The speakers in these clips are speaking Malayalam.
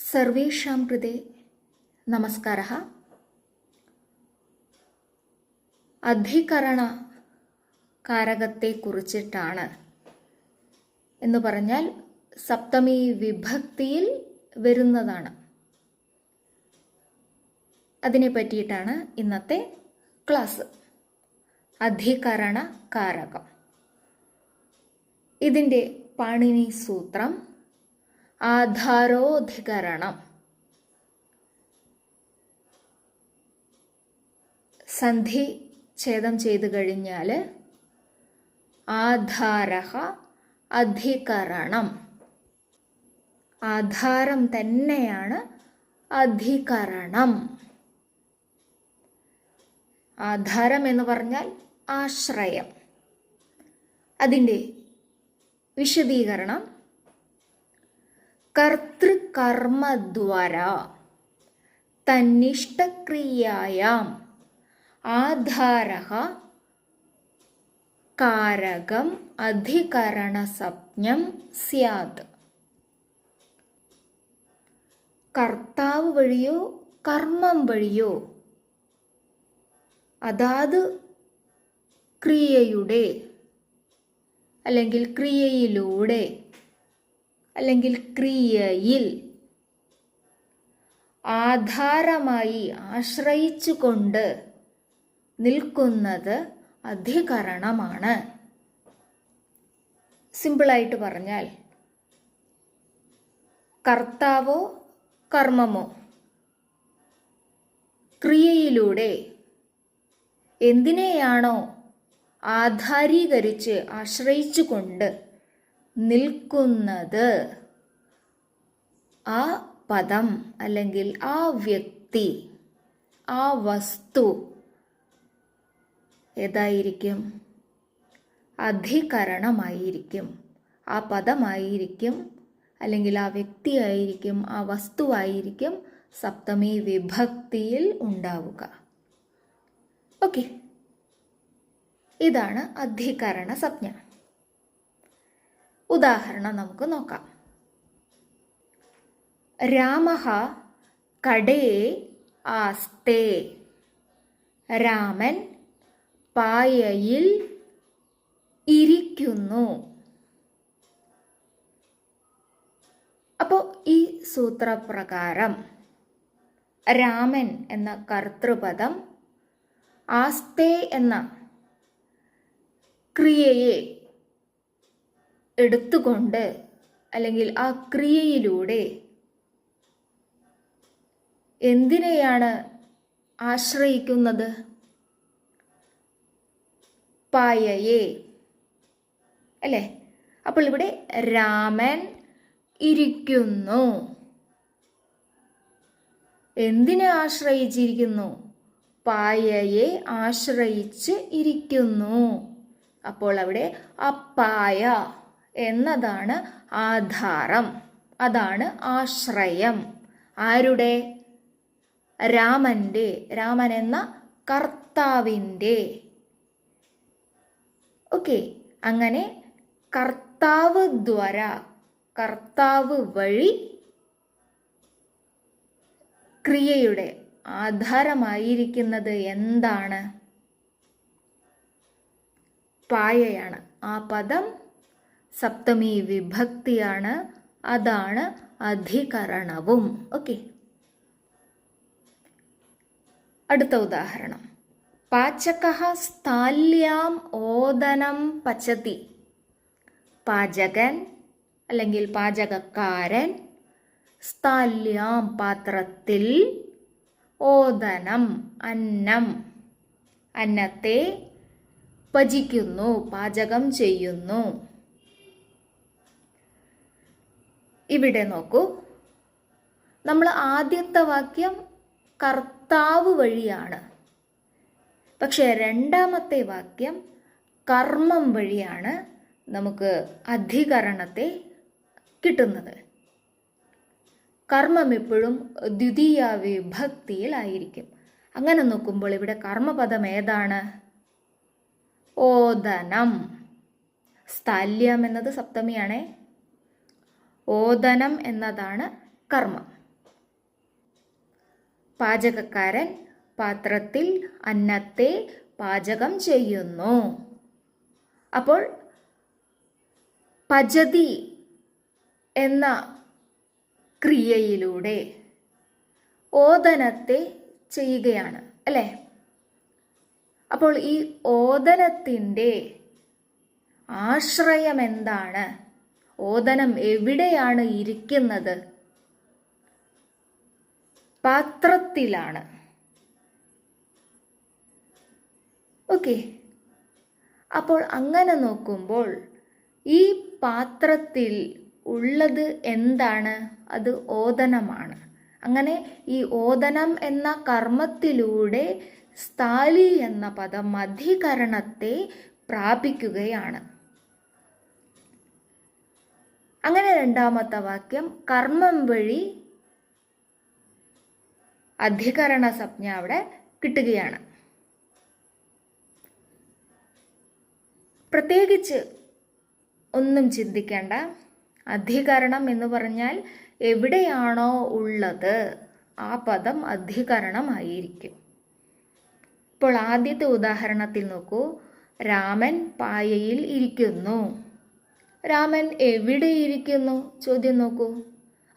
സർവേഷാം കൃതേ നമസ്കാരഃ. അധികരണ കാരകത്തെ കുറിച്ചിട്ടാണ്. എന്ന് പറഞ്ഞാൽ സപ്തമി വിഭക്തിയിൽ വരുന്നതാണ്. അതിനെ പറ്റിയിട്ടാണ് ഇന്നത്തെ ക്ലാസ്. അധികരണ കാരകം. ഇതിൻ്റെ പാണിനി സൂത്രം ആധാരോധികരണം. സന്ധി ഛേദം ചെയ്തു കഴിഞ്ഞാൽ ആധാരഃ അധികരണം. ആധാരം തന്നെയാണ് അധികരണം. ആധാരം എന്ന് പറഞ്ഞാൽ ആശ്രയം. അതിൻ്റെ വിശദീകരണം കർത്തൃകർമ്മദ്വാര തന്നിഷ്ടക്രിയായാം ആധാരഃ കാരകം അധികരണസപ്ഞം സ്യാത്. കർത്താവ് വഴിയോ കർമ്മം വഴിയോ അതാത് ക്രിയയുടെ അല്ലെങ്കിൽ ക്രിയയിലൂടെ അല്ലെങ്കിൽ ക്രിയയിൽ ആധാരമായി ആശ്രയിച്ചുകൊണ്ട് നിൽക്കുന്നത് അധികരണമാണ്. സിമ്പിളായിട്ട് പറഞ്ഞാൽ കർത്താവോ കർമ്മമോ ക്രിയയിലൂടെ എന്തിനെയാണോ ആധാരീകരിച്ച് ആശ്രയിച്ചുകൊണ്ട് നിൽക്കുന്നത് ആ പദം അല്ലെങ്കിൽ ആ വ്യക്തി, ആ വസ്തു ഏതായിരിക്കും? അധികരണമായിരിക്കും. ആ പദമായിരിക്കും അല്ലെങ്കിൽ ആ വ്യക്തിയായിരിക്കും, ആ വസ്തുവായിരിക്കും സപ്തമി വിഭക്തിയിൽ ഉണ്ടാവുക. ഓക്കെ, ഇതാണ് അധികരണ സംജ്ഞ. ഉദാഹരണം നമുക്ക് നോക്കാം. രാമഃ കടേ ആസ്തേ. രാമൻ പായയിൽ ഇരിക്കുന്നു. അപ്പോൾ ഈ സൂത്രപ്രകാരം രാമൻ എന്ന കർത്തൃപദം ആസ്തേ എന്ന ക്രിയയെ എടുത്തുകൊണ്ട് അല്ലെങ്കിൽ ആ ക്രിയയിലൂടെ എന്തിനെയാണ് ആശ്രയിക്കുന്നത്? പായയെ അല്ലേ? അപ്പോൾ ഇവിടെ രാമൻ ഇരിക്കുന്നു. എന്തിനെ ആശ്രയിച്ചിരിക്കുന്നു? പായയെ ആശ്രയിച്ച് ഇരിക്കുന്നു. അപ്പോൾ അവിടെ അപ്പായ എന്നതാണ് ആധാരം, അതാണ് ആശ്രയം. ആരുടെ? രാമൻ്റെ, രാമൻ എന്ന കർത്താവിൻ്റെ. ഓക്കെ, അങ്ങനെ കർത്താവ് ദ്വാര, കർത്താവ് വഴി ക്രിയയുടെ ആധാരമായിരിക്കുന്നത് എന്താണ്? പായയാണ്. ആ പദം സപ്തമി വിഭക്തിയാണ്. അതാണ് അധികരണവും. ഓക്കെ, അടുത്ത ഉദാഹരണം. പാചകഃ സ്ഥാല്യാം ഓദനം പചതി. പാചകൻ അല്ലെങ്കിൽ പാചകക്കാരൻ സ്ഥാല്യാം പാത്രത്തിൽ ഓദനം അന്നം, അന്നത്തെ പചിക്കുന്നു, പാചകം ചെയ്യുന്നു. ഇവിടെ നോക്കൂ, നമ്മൾ ആദ്യത്തെ വാക്യം കർത്താവ് വഴിയാണ്, പക്ഷെ രണ്ടാമത്തെ വാക്യം കർമ്മം വഴിയാണ് നമുക്ക് അധികരണത്തെ കിട്ടുന്നത്. കർമ്മം എപ്പോഴും ദ്വിതീയ വിഭക്തിയിലായിരിക്കും. അങ്ങനെ നോക്കുമ്പോൾ ഇവിടെ കർമ്മപദം ഏതാണ്? ഓദനം. സ്ഥാല്യം എന്നത് സപ്തമിയാണേ. ഓദനം എന്നതാണ് കർമ്മം. പാചകക്കാരൻ പാത്രത്തിൽ അന്നത്തെ പാചകം ചെയ്യുന്നു. അപ്പോൾ പചതി എന്ന ക്രിയയിലൂടെ ഓദനത്തെ ചെയ്യുകയാണ് അല്ലേ? അപ്പോൾ ഈ ഓദനത്തിൻ്റെ ആശ്രയം എന്താണ്? ഓദനം എവിടെയാണ് ഇരിക്കുന്നത്? പാത്രത്തിലാണ്. ഓക്കെ, അപ്പോൾ അങ്ങനെ നോക്കുമ്പോൾ ഈ പാത്രത്തിൽ ഉള്ളത് എന്താണ്? അത് ഓദനമാണ്. അങ്ങനെ ഈ ഓദനം എന്ന കർമ്മത്തിലൂടെ സ്ഥാലി എന്ന പദം അധികരണത്തെ പ്രാപിക്കുകയാണ്. അങ്ങനെ രണ്ടാമത്തെ വാക്യം കർമ്മം വഴി അധികരണ സംജ്ഞ അവിടെ കിട്ടുകയാണ്. പ്രത്യേകിച്ച് ഒന്നും ചിന്തിക്കേണ്ട. അധികരണം എന്ന് പറഞ്ഞാൽ എവിടെയാണോ ഉള്ളത് ആ പദം അധികരണമായിരിക്കും. ഇപ്പോൾ ആദ്യത്തെ ഉദാഹരണത്തിൽ നോക്കൂ. രാമൻ പായയിൽ ഇരിക്കുന്നു. രാമൻ എവിടെ ഇരിക്കുന്നു? ചോദ്യം നോക്കൂ.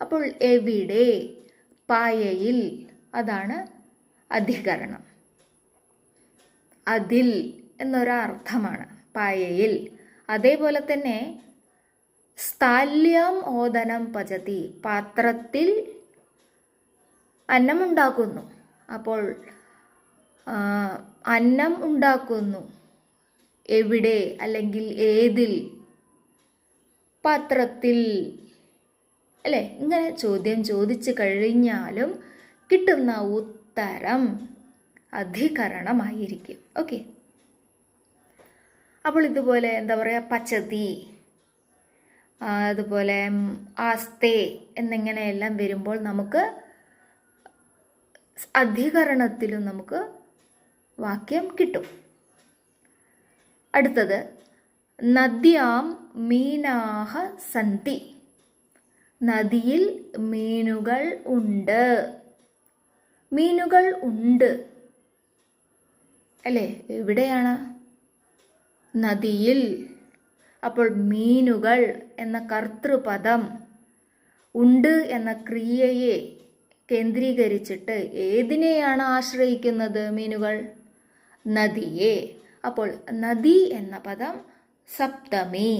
അപ്പോൾ എവിടെ, പായയിൽ, അതാണ് അധികരണം. അതിൽ എന്നൊരർത്ഥമാണ് പായയിൽ. അതേപോലെ തന്നെ സ്ഥാല്യം ഓദനം പചതി, പാത്രത്തിൽ അന്നമുണ്ടാക്കുന്നു. അപ്പോൾ അന്നം ഉണ്ടാക്കുന്നു എവിടെ അല്ലെങ്കിൽ ഏതിൽ? പാത്രത്തിൽ അല്ലേ? ഇങ്ങനെ ചോദ്യം ചോദിച്ചു കഴിഞ്ഞാലും കിട്ടുന്ന ഉത്തരം അധികരണമായിരിക്കും. ഓക്കെ, അപ്പോൾ ഇതുപോലെ എന്താ പറയുക, പച്ചതി, അതുപോലെ ആസ്തേ എന്നിങ്ങനെയെല്ലാം വരുമ്പോൾ നമുക്ക് അധികരണത്തിലും നമുക്ക് വാക്യം കിട്ടും. അടുത്തത് നദ്യാം മീനാഹ സന്തി, നദിയിൽ മീനുകൾ ഉണ്ട്. മീനുകൾ ഉണ്ട് അല്ലേ? എവിടെയാണ്? നദിയിൽ. അപ്പോൾ മീനുകൾ എന്ന കർത്തൃപദം ഉണ്ട് എന്ന ക്രിയയെ കേന്ദ്രീകരിച്ചിട്ട് ഏതിനെയാണ് ആശ്രയിക്കുന്നത്? മീനുകൾ, നദിയെ. അപ്പോൾ നദി എന്ന പദം സപ്തമി.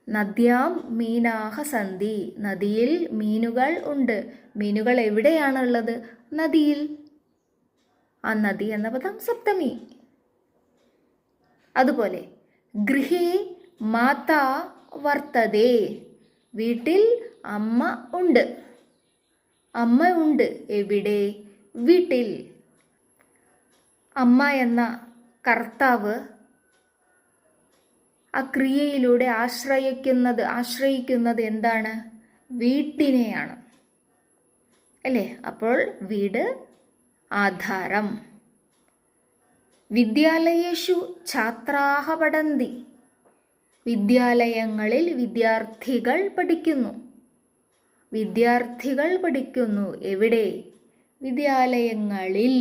നദ്യാം മീനാഹ സന്തി, നദിയിൽ മീനുകൾ ഉണ്ട്. മീനുകൾ എവിടെയാണുള്ളത്? നദിയിൽ. ആ നദി എന്ന പദം സപ്തമി. അതുപോലെ ഗൃഹേ മാതാ വർത്തതേ, വീട്ടിൽ അമ്മ ഉണ്ട്. അമ്മ ഉണ്ട് എവിടെ? വീട്ടിൽ. അമ്മ എന്ന കർത്താവ് ആ ക്രിയയിലൂടെ ആശ്രയിക്കുന്നത് എന്താണ്? വീട്ടിനെയാണ് അല്ലേ? അപ്പോൾ വീട് ആധാരം. വിദ്യാലയേഷു ഛാത്രാഹ പഠന്തി, വിദ്യാലയങ്ങളിൽ വിദ്യാർത്ഥികൾ പഠിക്കുന്നു. വിദ്യാർത്ഥികൾ പഠിക്കുന്നു എവിടെ? വിദ്യാലയങ്ങളിൽ.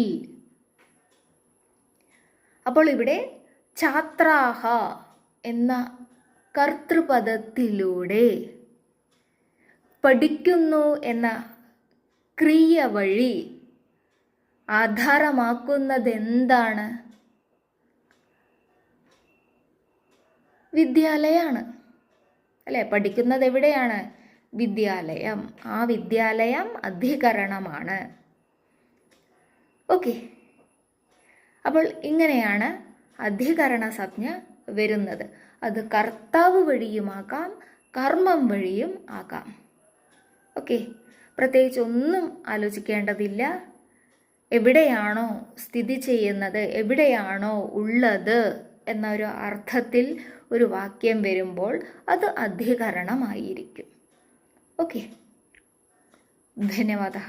അപ്പോൾ ഇവിടെ ഛാത്രാഹ എന്ന കർത്തൃപദത്തിലൂടെ പഠിക്കുന്നു എന്ന ക്രിയ വഴി ആധാരമാക്കുന്നത് എന്താണ്? വിദ്യാലയാണ് അല്ലേ? പഠിക്കുന്നത് എവിടെയാണ്? വിദ്യാലയം. ആ വിദ്യാലയം അധികരണമാണ്. ഓക്കെ, അപ്പോൾ ഇങ്ങനെയാണ് അധികരണ സംജ്ഞ വരുന്നത്. അത് കർത്താവ് വഴിയുമാകാം, കർമ്മം വഴിയും ആകാം. ഓക്കെ, പ്രത്യേകിച്ച് ഒന്നും ആലോചിക്കേണ്ടതില്ല. എവിടെയാണോ സ്ഥിതി ചെയ്യുന്നത്, എവിടെയാണോ ഉള്ളത് എന്നൊരു അർത്ഥത്തിൽ ഒരു വാക്യം വരുമ്പോൾ അത് അധികരണമായിരിക്കും. ഓക്കെ, ധന്യവാദः.